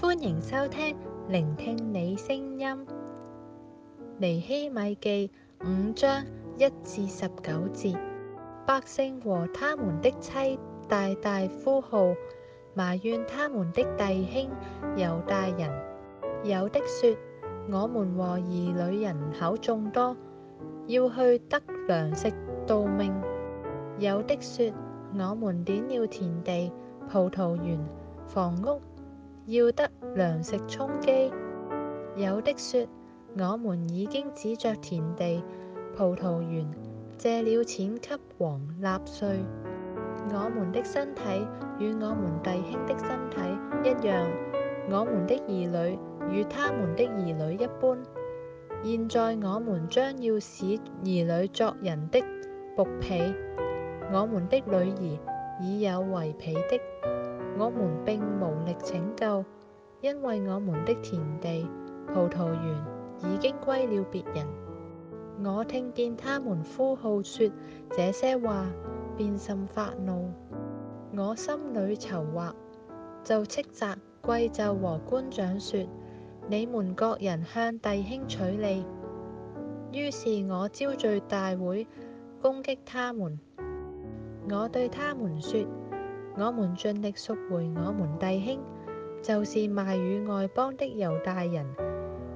歡迎收聽聆聽你聲音。尼希米記5章1至19節。百姓和他們的妻大大呼號，埋怨他們的弟兄猶大人。有的說：我們和兒女人口眾多，要去得糧食度命。有的說：我們典了田地、葡萄園、房屋，要得糧食充飢。有的說：我們已經指着田地、葡萄園借了錢給王納稅。我們的身體與我們弟兄的身體一樣，我們的兒女與他們的兒女一般。現在我們將要使兒女作人的僕婢，我們的女兒已有為婢的。我們並無力拯救，因為我們的田地、葡萄園已經歸了別人。我聽見他們呼號說這些話，便甚發怒。我心裏籌劃，就斥責貴胄和官長說：你們各人向弟兄取利。於是我招聚大會，攻擊他們。我對他們說：我們盡力贖回我們弟兄，就是賣與外邦的猶大人。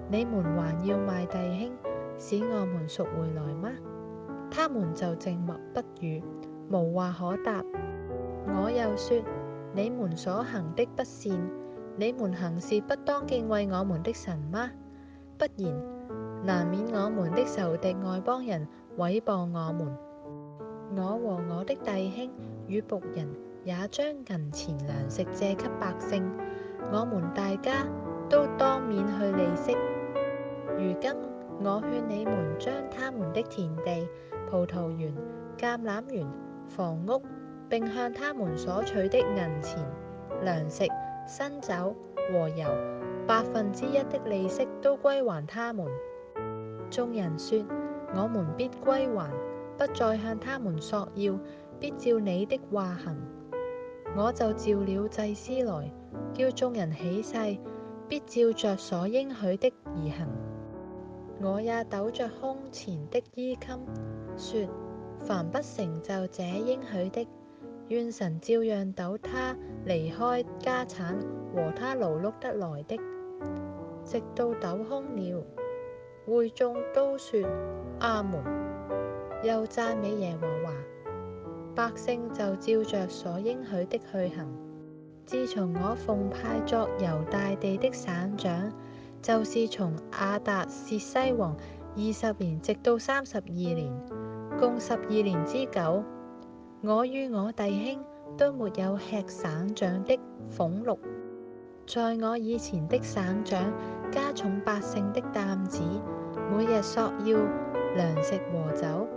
你們還要賣弟兄，使我們贖回來嗎？他們就靜默不語，無話可答。我又說：你們所行的不善，你們行事不當敬畏我們的神嗎？不然，難免我們的仇敵外邦人毀謗我們。我和我的弟兄與僕人也將銀錢糧食借給百姓，我們大家都當面去利息。如今我勸你們將他們的田地、葡萄園、橄欖園、房屋，並向他們所取的銀錢、糧食、新酒和油1/1的利息都歸還他們。眾人說：我們必歸還，不再向他們索要，必照你的話行。我就召了祭司來，叫眾人起誓，必照着所應許的而行。我也抖着胸前的衣襟，說：凡不成就這應許的，願神照樣抖他離開家產和他勞碌得來的。直到抖空了，會眾都說阿門，又讚美耶和華。百姓就照着所應許的去行。自從我奉派作猶大地的省長，就是從亞達薛西王20年直到32年，共12年之久，我與我弟兄都沒有吃省長的俸祿。在我以前的省長加重百姓的擔子，每日索要糧食和酒，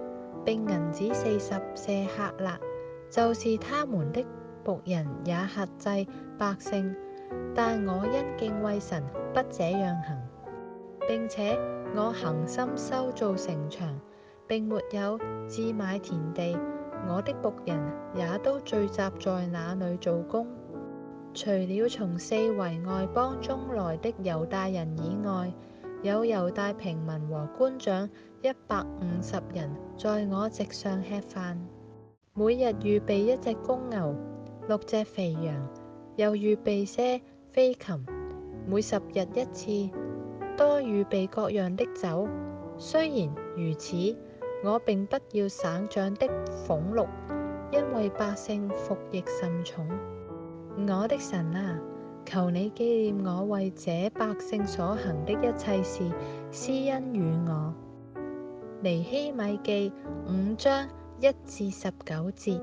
並銀子40舍客勒，就是他們的僕人也轄制百姓。但我因敬畏神，不這樣行，並且我恆心修造城牆，並沒有置買田地。我的僕人也都聚集在那裏做工。除了從四圍外邦中來的猶大人以外，有猶大平民和官長150人在我席上吃飯。每日預備1隻公牛、6隻肥羊，又預備些飛禽，每10日1次，多預備各樣的酒。雖然如此，我並不要省長的俸祿，因為百姓服役甚重。我的神啊，求你紀念我為這百姓所行的一切事，施恩與我。尼希米記5章1至19節。